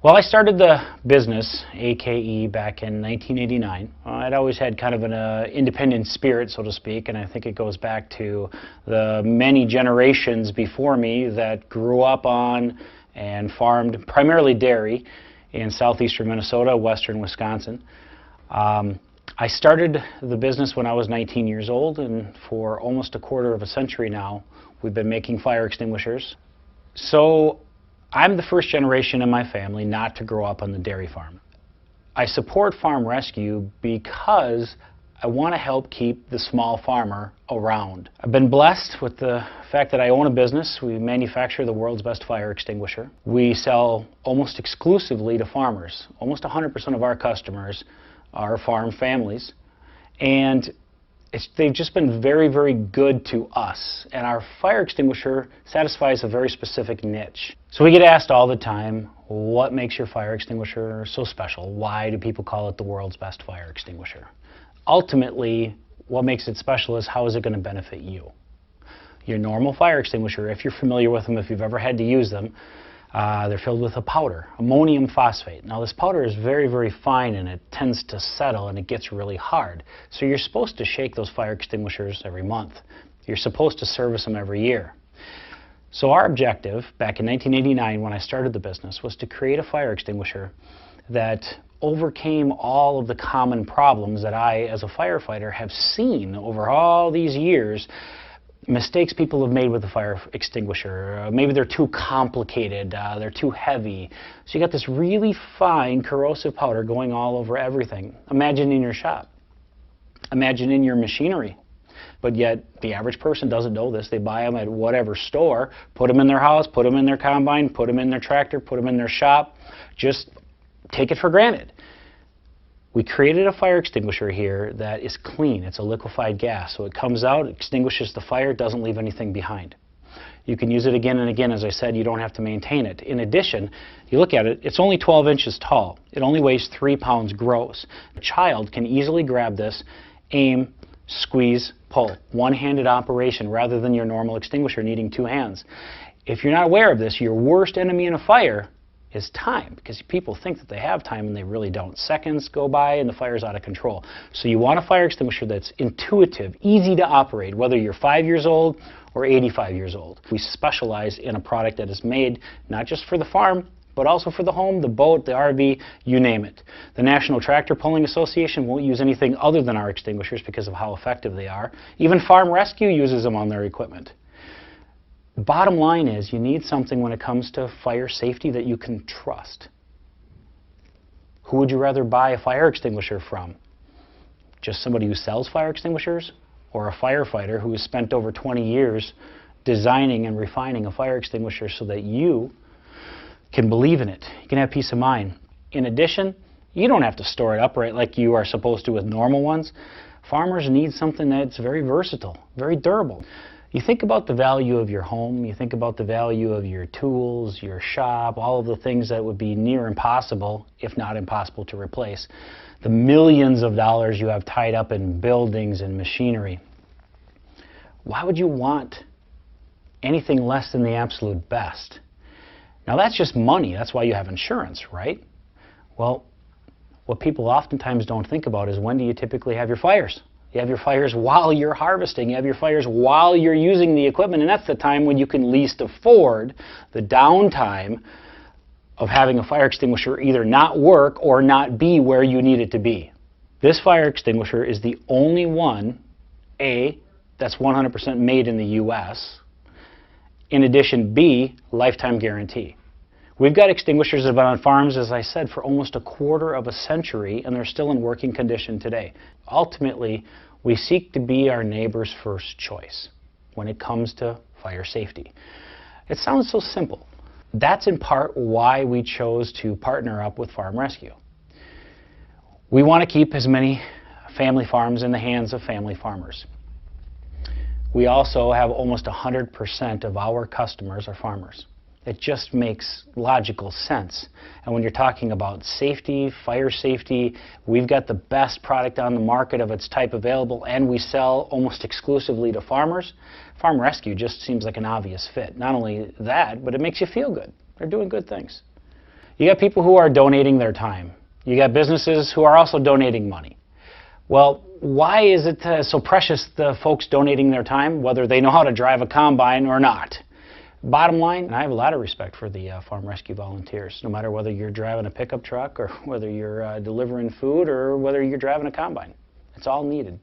Well, I started the business, AKE, back in 1989. I'd always had kind of an independent spirit, so to speak, and I think it goes back to the many generations before me that grew up on and farmed primarily dairy in southeastern Minnesota, western Wisconsin. I started the business when I was 19 years old, and for almost a quarter of a century now, we've been making fire extinguishers. So I'm the first generation in my family not to grow up on the dairy farm. I support farm rescue because I want to help keep the small farmer around. I've been blessed with the fact that I own a business. We manufacture the world's best fire extinguisher. We sell almost exclusively to farmers. Almost 100% of our customers are farm families, and they've just been very, very good to us, and our fire extinguisher satisfies a very specific niche. So we get asked all the time, what makes your fire extinguisher so special? Why do people call it the world's best fire extinguisher? Ultimately, what makes it special is how is it going to benefit you? Your normal fire extinguisher, if you're familiar with them, if you've ever had to use them, they're filled with a powder, ammonium phosphate. Now this powder is very, very fine, and it tends to settle and it gets really hard. So you're supposed to shake those fire extinguishers every month. You're supposed to service them every year. So our objective back in 1989 when I started the business was to create a fire extinguisher that overcame all of the common problems that I, as a firefighter, have seen over all these years. Mistakes people have made with the fire extinguisher. Maybe they're too complicated, they're too heavy. So you got this really fine corrosive powder going all over everything. Imagine in your shop. Imagine in your machinery. But yet the average person doesn't know this. They buy them at whatever store, put them in their house, put them in their combine, put them in their tractor, put them in their shop. Just take it for granted. We created a fire extinguisher here that is clean. It's a liquefied gas. So it comes out, extinguishes the fire, doesn't leave anything behind. You can use it again and again. As I said, you don't have to maintain it. In addition, you look at it, it's only 12 inches tall. It only weighs 3 pounds gross. A child can easily grab this, aim, squeeze, pull. One-handed operation rather than your normal extinguisher needing 2 hands. If you're not aware of this, your worst enemy in a fire is time, because people think that they have time and they really don't. Seconds go by and the fire's out of control. So you want a fire extinguisher that's intuitive, easy to operate, whether you're 5 years old or 85 years old. We specialize in a product that is made not just for the farm, but also for the home, the boat, the RV, you name it. The National Tractor Pulling Association won't use anything other than our extinguishers because of how effective they are. Even Farm Rescue uses them on their equipment. Bottom line is you need something when it comes to fire safety that you can trust. Who would you rather buy a fire extinguisher from? Just somebody who sells fire extinguishers, or a firefighter who has spent over 20 years designing and refining a fire extinguisher so that you can believe in it? You can have peace of mind. In addition, you don't have to store it upright like you are supposed to with normal ones. Farmers need something that's very versatile, very durable. You think about the value of your home, you think about the value of your tools, your shop, all of the things that would be near impossible, if not impossible to replace. The millions of dollars you have tied up in buildings and machinery. Why would you want anything less than the absolute best? Now that's just money, that's why you have insurance, right? Well, what people oftentimes don't think about is when do you typically have your fires? You have your fires while you're harvesting. You have your fires while you're using the equipment, and that's the time when you can least afford the downtime of having a fire extinguisher either not work or not be where you need it to be. This fire extinguisher is the only one, A, that's 100% made in the US. In addition, B, lifetime guarantee. We've got extinguishers that have been on farms, as I said, for almost a quarter of a century, and they're still in working condition today. Ultimately, we seek to be our neighbor's first choice when it comes to fire safety. It sounds so simple. That's in part why we chose to partner up with Farm Rescue. We want to keep as many family farms in the hands of family farmers. We also have almost 100% of our customers are farmers. It just makes logical sense. And when you're talking about safety, fire safety, we've got the best product on the market of its type available, and we sell almost exclusively to farmers. Farm Rescue just seems like an obvious fit. Not only that, but it makes you feel good. They're doing good things. You got people who are donating their time. You got businesses who are also donating money. Well, why is it so precious, the folks donating their time, whether they know how to drive a combine or not? Bottom line, I have a lot of respect for the farm rescue volunteers, no matter whether you're driving a pickup truck or whether you're delivering food or whether you're driving a combine. It's all needed.